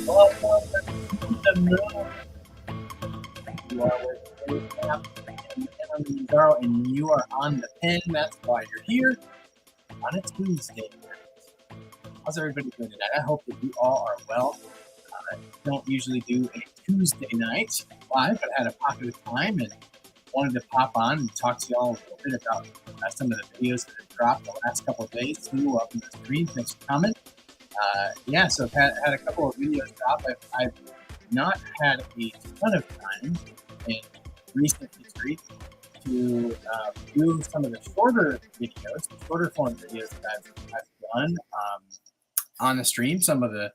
Welcome to the moon. You are with Mounjaro, and you are on the pen. That's why you're here on a Tuesday. How's everybody doing tonight? I hope that you all are well. Don't usually do a Tuesday night live, but I had a pocket of time and wanted to pop on and talk to y'all a little bit about some of the videos that have dropped the last couple of days. Too, welcome to the screen. Thanks for coming. So I've had a couple of videos drop. I've not had a ton of time in recent history to do some of the shorter videos, shorter form videos that I've done on the stream, some of the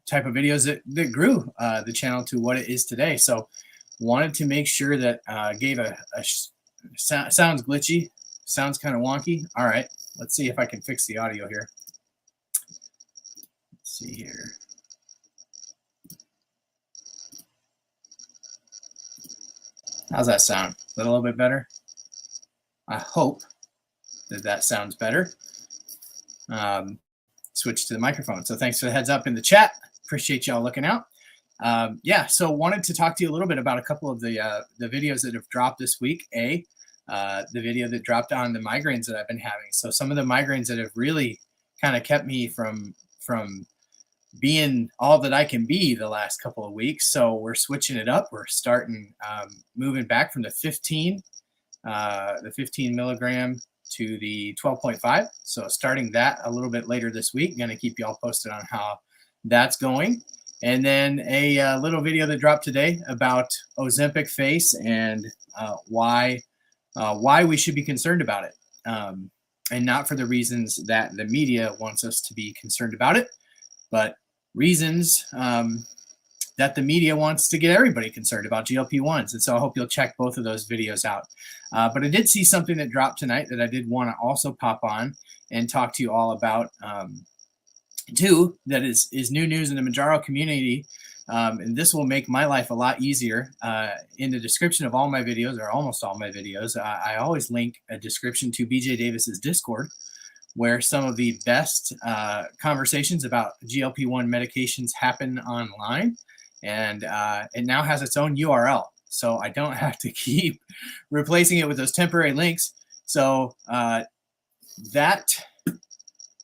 type of videos that grew the channel to what it is today. So wanted to make sure that gave sounds glitchy, sounds kind of wonky. All right, let's see if I can fix the audio here. Let's see here. How's that sound? Is that a little bit better? I hope that sounds better. Switch to the microphone. So thanks for the heads up in the chat. Appreciate y'all looking out. So wanted to talk to you a little bit about a couple of the videos that have dropped this week. The video that dropped on the migraines that I've been having. So some of the migraines that have really kind of kept me from being all that I can be the last couple of weeks. So we're switching it up. We're starting moving back from the 15 milligram to the 12.5. So starting that a little bit later this week. Going to keep you all posted on how that's going. And then a little video that dropped today about Ozempic face and why we should be concerned about it, and not for the reasons that the media wants us to be concerned about it, but reasons that the media wants to get everybody concerned about GLP-1s. And so I hope you'll check both of those videos out. But I did see something that dropped tonight that I did want to also pop on and talk to you all about too, that is new news in the Mounjaro community. And this will make my life a lot easier. In the description of all my videos, or almost all my videos, I always link a description to BJ Davis's Discord, where some of the best conversations about GLP-1 medications happen online. And it now has its own URL. So I don't have to keep replacing it with those temporary links. So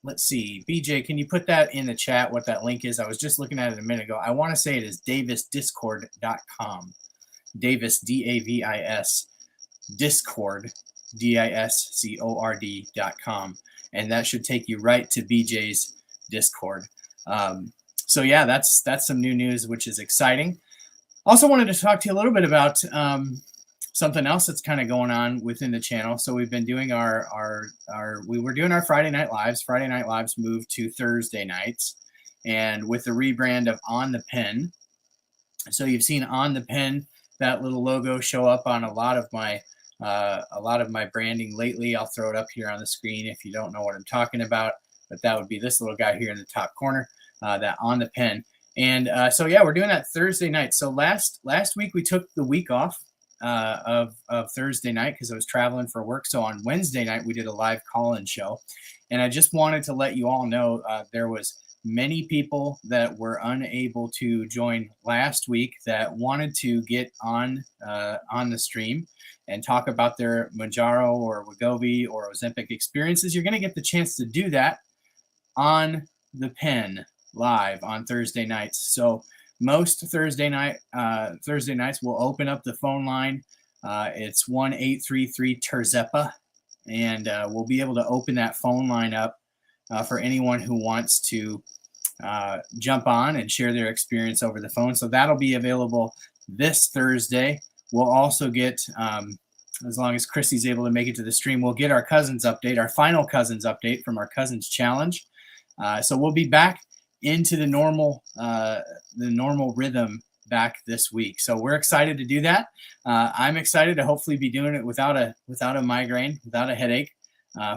let's see, BJ, can you put that in the chat, what that link is? I was just looking at it a minute ago. I want to say it is davisdiscord.com. Davis, D-A-V-I-S, Discord, D-I-S-C-O-R-D.com. And that should take you right to BJ's Discord. So yeah, that's some new news, which is exciting. Also wanted to talk to you a little bit about something else that's kind of going on within the channel. So we've been doing we were doing our Friday night lives. Friday night lives moved to Thursday nights, and with the rebrand of On the Pen. So you've seen On the Pen, that little logo show up on a lot of my branding lately. I'll throw it up here on the screen if you don't know what I'm talking about, but that would be this little guy here in the top corner, that On the Pen. And so yeah, we're doing that Thursday night. So last week we took the week off of Thursday night because I was traveling for work. So on Wednesday night we did a live call-in show, and I just wanted to let you all know there was many people that were unable to join last week that wanted to get on the stream and talk about their Mounjaro or Wegovy or Ozempic experiences. You're going to get the chance to do that on the Pen live on Thursday nights. So most Thursday nights we'll open up the phone line. It's 1-833-TERZEPA, and we'll be able to open that phone line up for anyone who wants to jump on and share their experience over the phone. So that'll be available this Thursday. We'll also get, as long as Chrissy's able to make it to the stream, we'll get our cousins update, our final cousins update from our cousins challenge. So we'll be back into the normal rhythm back this week. So we're excited to do that. I'm excited to hopefully be doing it without a migraine, without a headache,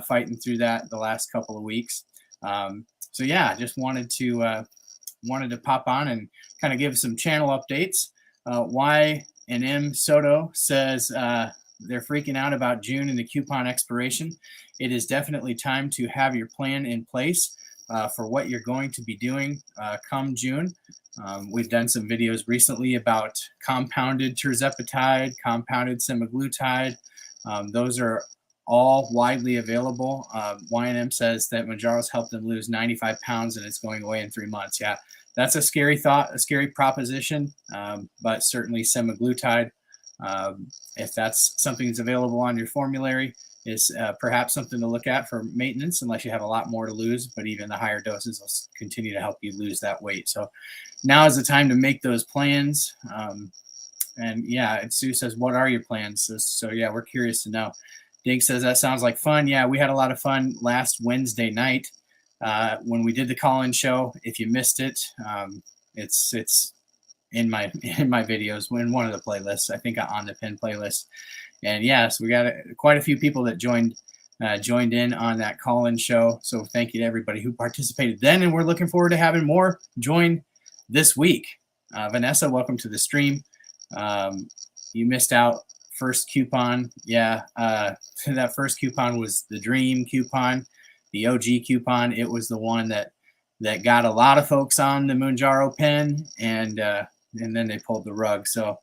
fighting through that the last couple of weeks. So yeah, just wanted to pop on and kind of give some channel updates. Y and M Soto says they're freaking out about June and the coupon expiration. It is definitely time to have your plan in place. for what you're going to be doing come June. We've done some videos recently about compounded tirzepatide, compounded semaglutide. Those are all widely available. Y&M says that Mounjaro's helped them lose 95 pounds and it's going away in 3 months. Yeah, that's a scary thought, a scary proposition, but certainly semaglutide, if that's something that's available on your formulary, is perhaps something to look at for maintenance, unless you have a lot more to lose, but even the higher doses will continue to help you lose that weight. So now is the time to make those plans. And yeah, Sue says, what are your plans? So yeah, we're curious to know. Dig says, that sounds like fun. Yeah, we had a lot of fun last Wednesday night when we did the call-in show. If you missed it, it's in my videos, in one of the playlists, I think on the pin playlist. And yes, we got quite a few people that joined in on that call-in show. So thank you to everybody who participated then. And we're looking forward to having more join this week. Vanessa, welcome to the stream. You missed out first coupon. Yeah, that first coupon was the Dream coupon, the OG coupon. It was the one that got a lot of folks on the Mounjaro pen, and then they pulled the rug. So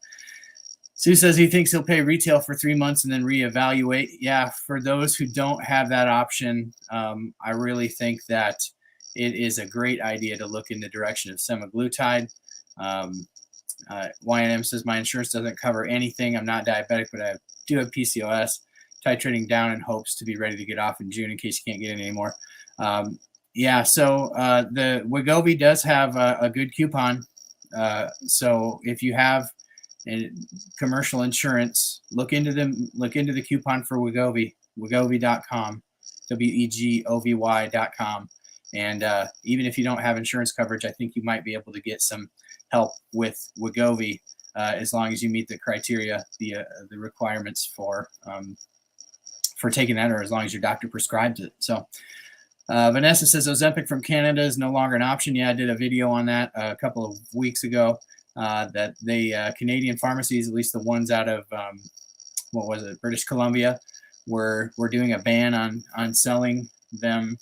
Sue says he thinks he'll pay retail for 3 months and then reevaluate. Yeah, for those who don't have that option, I really think that it is a great idea to look in the direction of semaglutide. Y&M says, my insurance doesn't cover anything. I'm not diabetic, but I do have PCOS. Titrating down in hopes to be ready to get off in June in case you can't get it anymore. Yeah, so the Wegovy does have a good coupon. So if you have commercial insurance, look into the coupon for Wegovy, wegovy.com, WEGOVY.com. And even if you don't have insurance coverage, I think you might be able to get some help with Wegovy as long as you meet the criteria, the requirements for taking that, or as long as your doctor prescribes it. So Vanessa says Ozempic from Canada is no longer an option. Yeah, I did a video on that a couple of weeks ago. That the Canadian pharmacies, at least the ones out of British Columbia, were doing a ban on selling them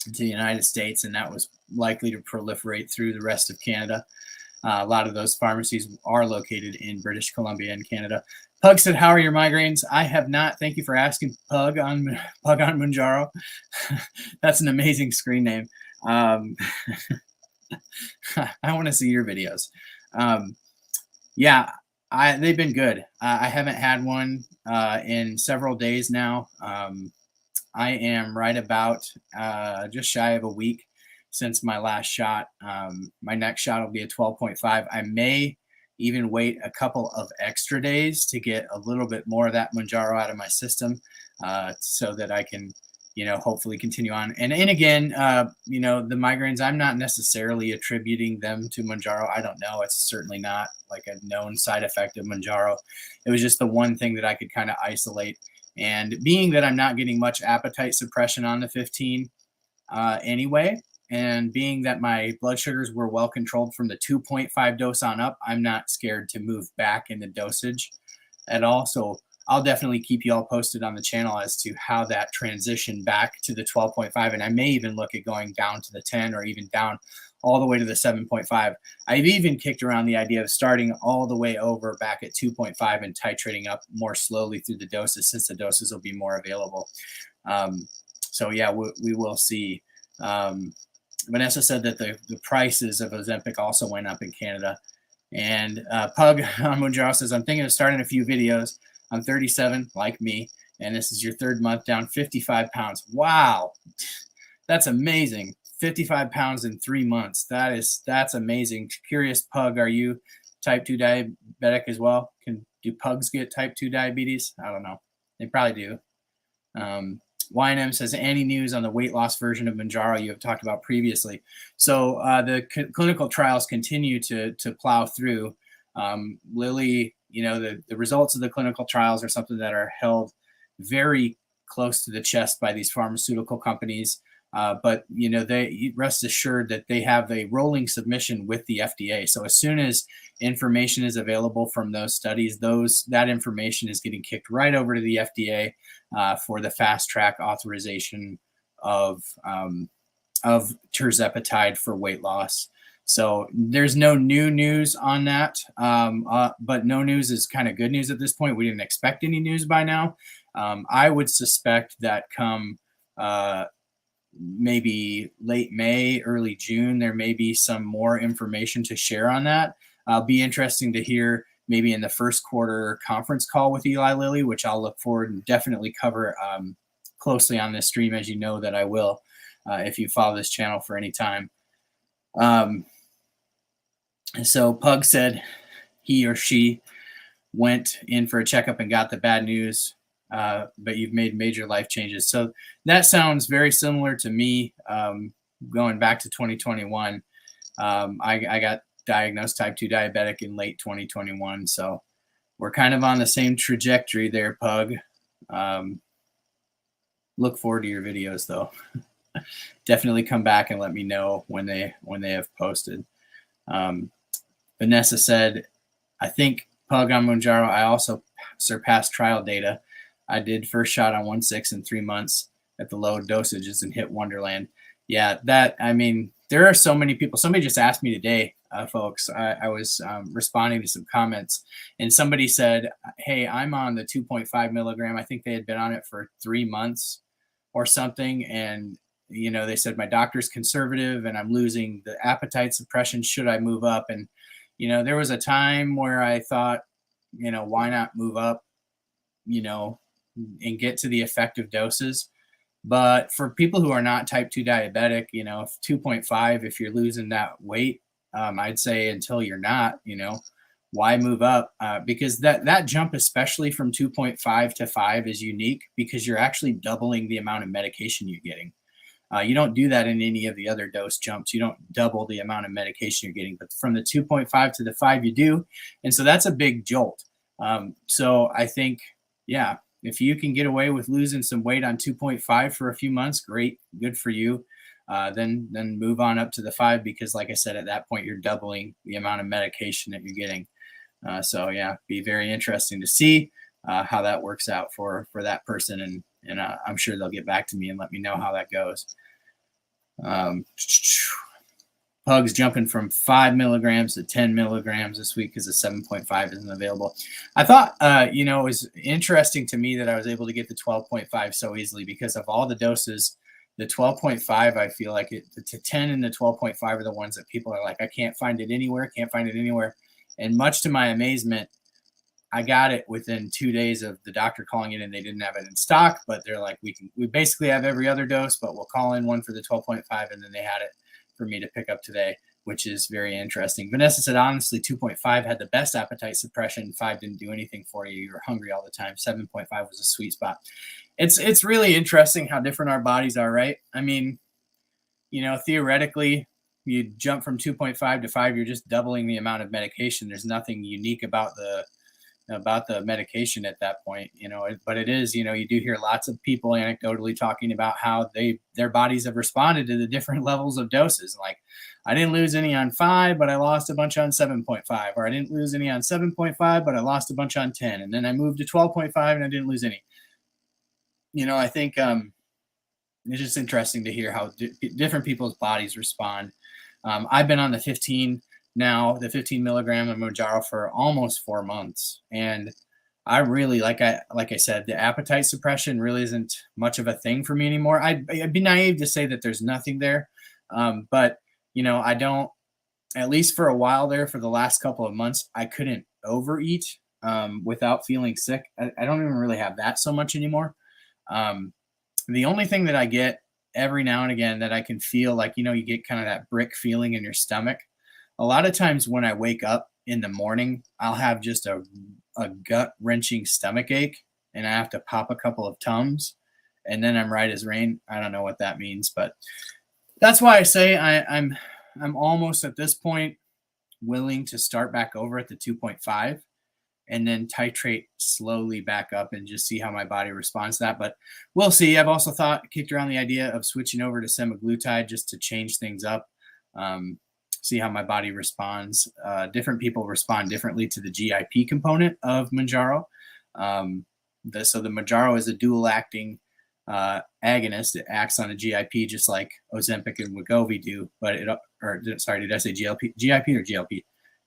to the United States, and that was likely to proliferate through the rest of Canada. A lot of those pharmacies are located in British Columbia and Canada. Pug said, how are your migraines? I have not. Thank you for asking, Pug on Mounjaro. That's an amazing screen name. I want to see your videos. Yeah, they've been good. I haven't had one in several days now. I am right about just shy of a week since my last shot. My next shot will be a 12.5. I may even wait a couple of extra days to get a little bit more of that Mounjaro out of my system so that I can, hopefully continue on. And again, the migraines, I'm not necessarily attributing them to Mounjaro. I don't know. It's certainly not like a known side effect of Mounjaro. It was just the one thing that I could kind of isolate. And being that I'm not getting much appetite suppression on the 15 anyway, and being that my blood sugars were well controlled from the 2.5 dose on up, I'm not scared to move back in the dosage at all. So I'll definitely keep you all posted on the channel as to how that transition back to the 12.5. And I may even look at going down to the 10 or even down all the way to the 7.5. I've even kicked around the idea of starting all the way over back at 2.5 and titrating up more slowly through the doses, since the doses will be more available. So yeah, we will see. Vanessa said that the prices of Ozempic also went up in Canada. And Pug on Mounjaro says, I'm thinking of starting a few videos. I'm 37, like me, and this is your 3rd month down 55 pounds. Wow, that's amazing. 55 pounds in 3 months. That's amazing. Curious, Pug, are you type 2 diabetic as well? Do pugs get type 2 diabetes? I don't know. They probably do. Y&M says, any news on the weight loss version of Mounjaro you have talked about previously? So the clinical trials continue to plow through. Lilly, the results of the clinical trials are something that are held very close to the chest by these pharmaceutical companies. But they rest assured that they have a rolling submission with the FDA. So as soon as information is available from those studies, that information is getting kicked right over to the FDA for the fast track authorization of of tirzepatide for weight loss. So there's no new news on that, but no news is kind of good news at this point. We didn't expect any news by now. I would suspect that come maybe late May, early June, there may be some more information to share on that. Be interesting to hear maybe in the first quarter conference call with Eli Lilly, which I'll look forward and definitely cover closely on this stream, as you know that I will, if you follow this channel for any time. So Pug said he or she went in for a checkup and got the bad news, but you've made major life changes. So that sounds very similar to me. Going back to 2021, I got diagnosed type 2 diabetic in late 2021. So we're kind of on the same trajectory there, Pug. Look forward to your videos, though. Definitely come back and let me know when they have posted. Vanessa said, I think Pug on Mounjaro, I also surpassed trial data. I did first shot on 1.6 in 3 months at the low dosages and hit Wonderland. Yeah, I mean, there are so many people. Somebody just asked me today, folks, I was responding to some comments, and somebody said, hey, I'm on the 2.5 milligram. I think they had been on it for 3 months or something. And, you know, they said, my doctor's conservative and I'm losing the appetite suppression. Should I move up? And, you know, there was a time where I thought, you know, why not move up, you know, and get to the effective doses. But for people who are not type 2 diabetic, you know, 2.5, if you're losing that weight, I'd say until you're not, you know, why move up? Because that jump, especially from 2.5 to 5, is unique because you're actually doubling the amount of medication you're getting. You don't do that in any of the other dose jumps. You don't double the amount of medication you're getting, but from the 2.5 to the 5, you do. And so that's a big jolt. So I think, yeah, if you can get away with losing some weight on 2.5 for a few months, great, good for you. Then move on up to the 5, because like I said, at that point, you're doubling the amount of medication that you're getting. So yeah, be very interesting to see how that works out for that person. And I'm sure they'll get back to me and let me know how that goes. Pug's jumping from 5 milligrams to 10 milligrams this week because the 7.5 isn't available. I thought, you know, it was interesting to me that I was able to get the 12.5 so easily because of all the doses. The 12.5, I feel like the 10 and the 12.5 are the ones that people are like, I can't find it anywhere, can't find it anywhere. And much to my amazement, I got it within 2 days of the doctor calling in, and they didn't have it in stock, but they're like, we basically have every other dose, but we'll call in one for the 12.5. And then they had it for me to pick up today, which is very interesting. Vanessa said, honestly, 2.5 had the best appetite suppression. 5 didn't do anything for you. You were hungry all the time. 7.5 was a sweet spot. It's really interesting how different our bodies are, right? I mean, you know, theoretically, you jump from 2.5 to 5, you're just doubling the amount of medication. There's nothing unique about the medication at that point, you know, but it is, you know, you do hear lots of people anecdotally talking about how their bodies have responded to the different levels of doses. Like, I didn't lose any on 5, but I lost a bunch on 7.5, or I didn't lose any on 7.5, but I lost a bunch on 10. And then I moved to 12.5 and I didn't lose any. You know, I think it's just interesting to hear how different people's bodies respond. I've been on the 15 milligram of Mounjaro for almost 4 months. And I really, like I said, the appetite suppression really isn't much of a thing for me anymore. I'd be naive to say that there's nothing there. But, you know, I don't, at least for a while there, for the last couple of months, I couldn't overeat without feeling sick. I don't even really have that so much anymore. The only thing that I get every now and again that I can feel like, you know, you get kind of that brick feeling in your stomach. A lot of times when I wake up in the morning, I'll have just a gut-wrenching stomach ache, and I have to pop a couple of Tums, and then I'm right as rain. I don't know what that means, but that's why I say I'm almost at this point willing to start back over at the 2.5 and then titrate slowly back up and just see how my body responds to that. But we'll see. I've also kicked around the idea of switching over to semaglutide just to change things up. See how my body responds. Different people respond differently to the GIP component of Mounjaro. So the Mounjaro is a dual acting agonist. It acts on a GIP just like Ozempic and Wegovy do, but sorry, did I say GIP or GLP?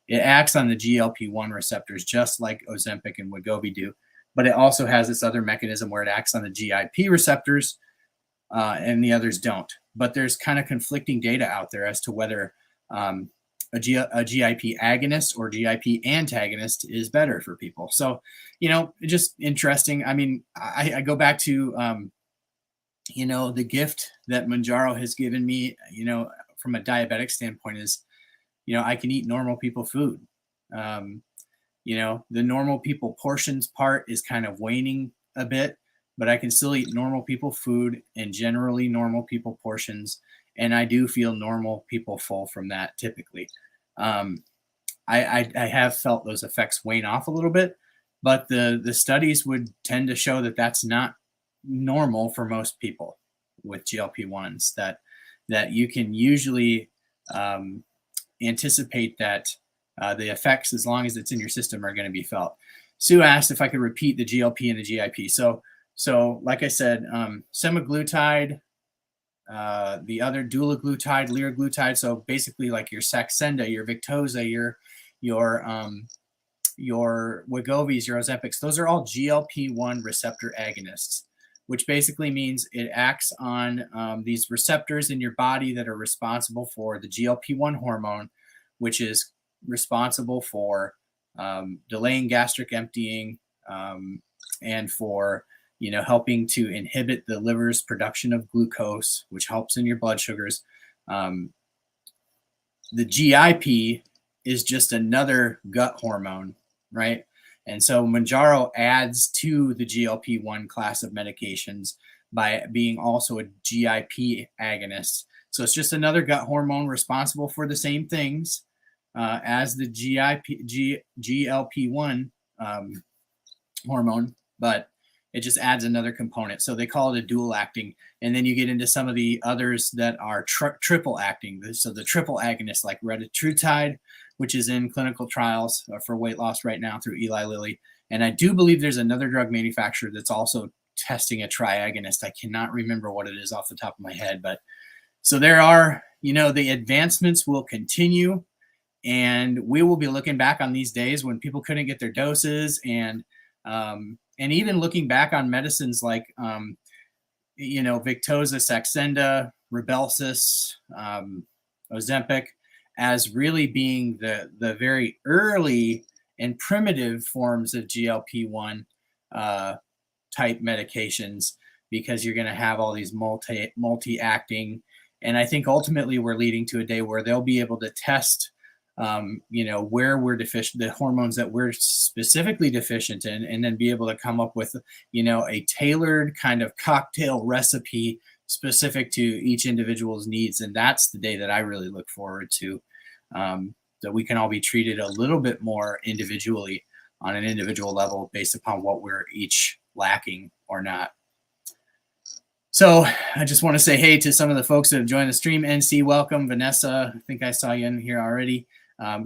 It acts on the GLP-1 receptors just like Ozempic and Wegovy do, but it also has this other mechanism where it acts on the GIP receptors and the others don't. But there's kind of conflicting data out there as to whether a GIP agonist or GIP antagonist is better for people. So, just interesting. I mean, I go back to, the gift that Mounjaro has given me, from a diabetic standpoint is, I can eat normal people food. The normal people portions part is kind of waning a bit, but I can still eat normal people food and generally normal people portions. And I do feel normal people full from that typically. I have felt those effects wane off a little bit, but the studies would tend to show that that's not normal for most people with GLP-1s, that you can usually anticipate that the effects, as long as it's in your system, are going to be felt. Sue asked if I could repeat the GLP and the GIP. So like I said, semaglutide, the other dulaglutide, liraglutide. So basically like your Saxenda, your Victoza, your Wegovy's, your Ozempics, those are all GLP-1 receptor agonists, which basically means it acts on these receptors in your body that are responsible for the GLP-1 hormone, which is responsible for delaying gastric emptying and for helping to inhibit the liver's production of glucose, which helps in your blood sugars. The GIP is just another gut hormone, right? And so Mounjaro adds to the GLP-1 class of medications by being also a GIP agonist. So it's just another gut hormone responsible for the same things as the GLP-1 hormone, but it just adds another component. So they call it a dual acting. And then you get into some of the others that are triple acting. So the triple agonists like retatrutide, which is in clinical trials for weight loss right now through Eli Lilly. And I do believe there's another drug manufacturer that's also testing a triagonist. I cannot remember what it is off the top of my head, but so there are, the advancements will continue, and we will be looking back on these days when people couldn't get their doses, and even looking back on medicines like, Victoza, Saxenda, Rybelsus, Ozempic, as really being the very early and primitive forms of GLP-1 type medications, because you're going to have all these multi-acting. And I think ultimately we're leading to a day where they'll be able to test where we're deficient, the hormones that we're specifically deficient in, and then be able to come up with, a tailored kind of cocktail recipe specific to each individual's needs. And that's the day that I really look forward to, that we can all be treated a little bit more individually on an individual level based upon what we're each lacking or not. So I just want to say hey to some of the folks that have joined the stream. NC, welcome. Vanessa, I think I saw you in here already.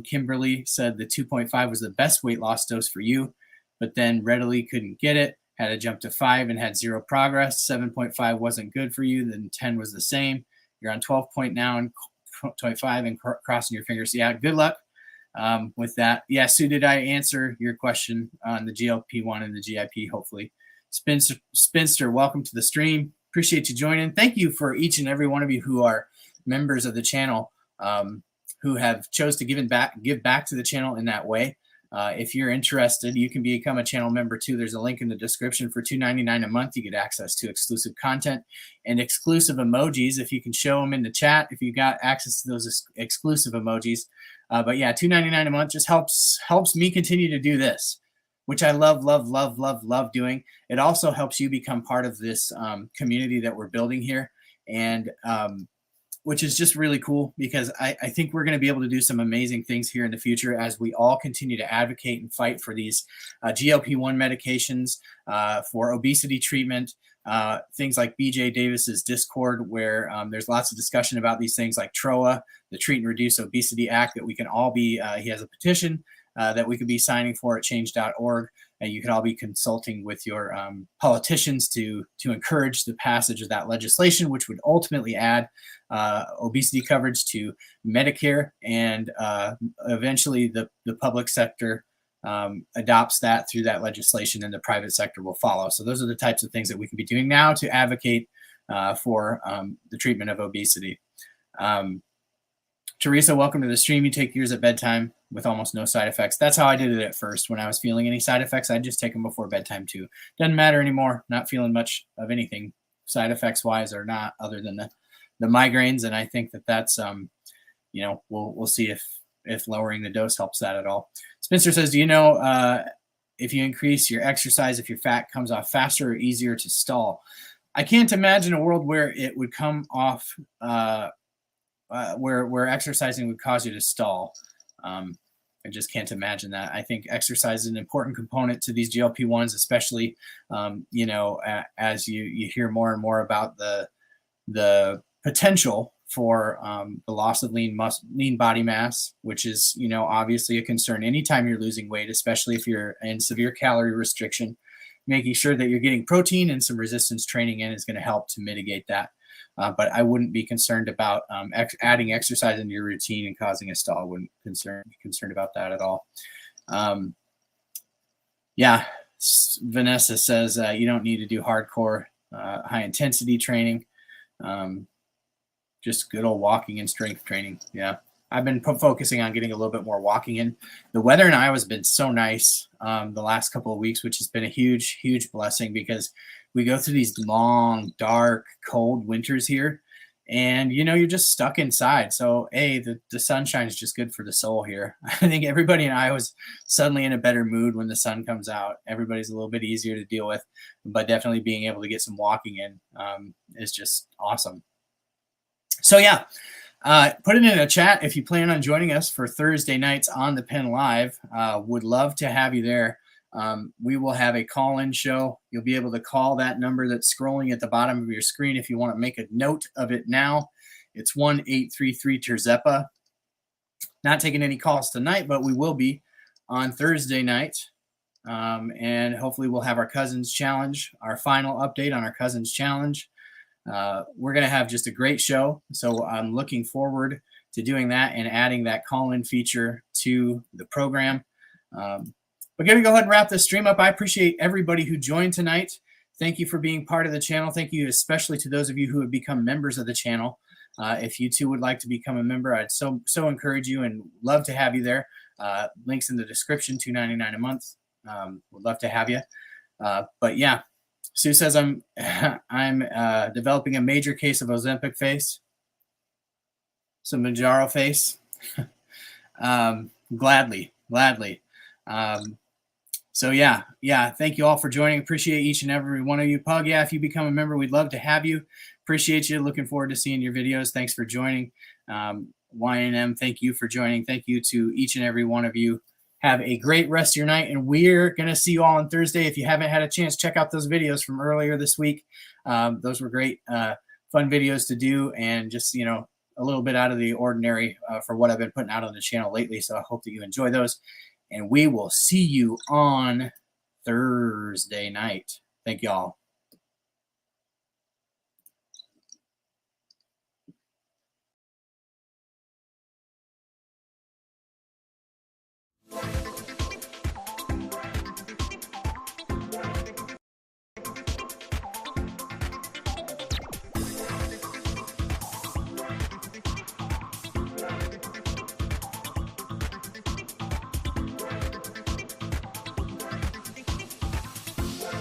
Kimberly said the 2.5 was the best weight loss dose for you, but then readily couldn't get it, had to jump to 5 and had zero progress. 7.5 wasn't good for you, then 10 was the same. You're on 12 point now and 25 and crossing your fingers. Yeah, good luck with that. Yeah, Sue, did I answer your question on the GLP-1 and the GIP? Hopefully. Spinster, welcome to the stream. Appreciate you joining. Thank you for each and every one of you who are members of the channel, who have chose to give back to the channel in that way. If you're interested, you can become a channel member too. There's a link in the description. For $2.99 a month, you get access to exclusive content and exclusive emojis. If you can show them in the chat, if you got access to those exclusive emojis. But yeah, $2.99 a month just helps me continue to do this, which I love doing. It also helps you become part of this community that we're building here, and which is just really cool, because I think we're going to be able to do some amazing things here in the future as we all continue to advocate and fight for these GLP-1 medications, for obesity treatment, things like BJ Davis's Discord, where there's lots of discussion about these things like TROA, the Treat and Reduce Obesity Act, that we can all be, he has a petition that we could be signing for at change.org. You could all be consulting with your politicians to encourage the passage of that legislation, which would ultimately add obesity coverage to Medicare, and eventually the public sector adopts that through that legislation, and the private sector will follow. So those are the types of things that we can be doing now to advocate for the treatment of obesity. Teresa, welcome to the stream. You take yours at bedtime with almost no side effects. That's how I did it at first. When I was feeling any side effects, I'd just take them before bedtime too. Doesn't matter anymore. Not feeling much of anything side effects wise or not, other than the migraines. And I think that that's, you know, we'll see if lowering the dose helps that at all. Spencer says, do you know if you increase your exercise, if your fat comes off faster or easier to stall? I can't imagine a world where it would come off where exercising would cause you to stall. I just can't imagine that. I think exercise is an important component to these GLP-1s, especially, you know, as you hear more and more about the potential for the loss of lean body mass, which is, you know, obviously a concern anytime you're losing weight, especially if you're in severe calorie restriction. Making sure that you're getting protein and some resistance training in is going to help to mitigate that. But I wouldn't be concerned about adding exercise into your routine and causing a stall. I wouldn't be concerned about that at all. Yeah, Vanessa says you don't need to do hardcore high intensity training. Just good old walking and strength training. Yeah, I've been focusing on getting a little bit more walking in. The weather in Iowa has been so nice the last couple of weeks, which has been a huge, huge blessing, because we go through these long, dark, cold winters here, and, you know, you're just stuck inside. So, the sunshine is just good for the soul here. I think everybody in Iowa is suddenly in a better mood when the sun comes out. Everybody's a little bit easier to deal with, but definitely being able to get some walking in is just awesome. So, yeah. Put it in a chat if you plan on joining us for Thursday nights on the Pen Live. Would love to have you there. We will have a call-in show. You'll be able to call that number that's scrolling at the bottom of your screen if you want to make a note of it now. It's 1-833-TERZEPA. Not taking any calls tonight, but we will be on Thursday night. And hopefully we'll have our Cousins Challenge, our final update on our Cousins Challenge. We're going to have just a great show. So I'm looking forward to doing that and adding that call-in feature to the program. We're going to go ahead and wrap this stream up. I appreciate everybody who joined tonight. Thank you for being part of the channel. Thank you especially to those of you who have become members of the channel. If you too would like to become a member, I'd so encourage you and love to have you there. Links in the description, $2.99 a month. Would love to have you. But yeah, Sue says I'm developing a major case of Ozempic face. Some Mounjaro face. Gladly. So yeah, thank you all for joining. Appreciate each and every one of you. Pug, yeah, if you become a member, we'd love to have you. Appreciate you. Looking forward to seeing your videos. Thanks for joining. YNM, thank you for joining. Thank you to each and every one of you. Have a great rest of your night, and we're going to see you all on Thursday. If you haven't had a chance, check out those videos from earlier this week. Those were great, fun videos to do, and just, you know, a little bit out of the ordinary for what I've been putting out on the channel lately. So I hope that you enjoy those. And we will see you on Thursday night. Thank you all.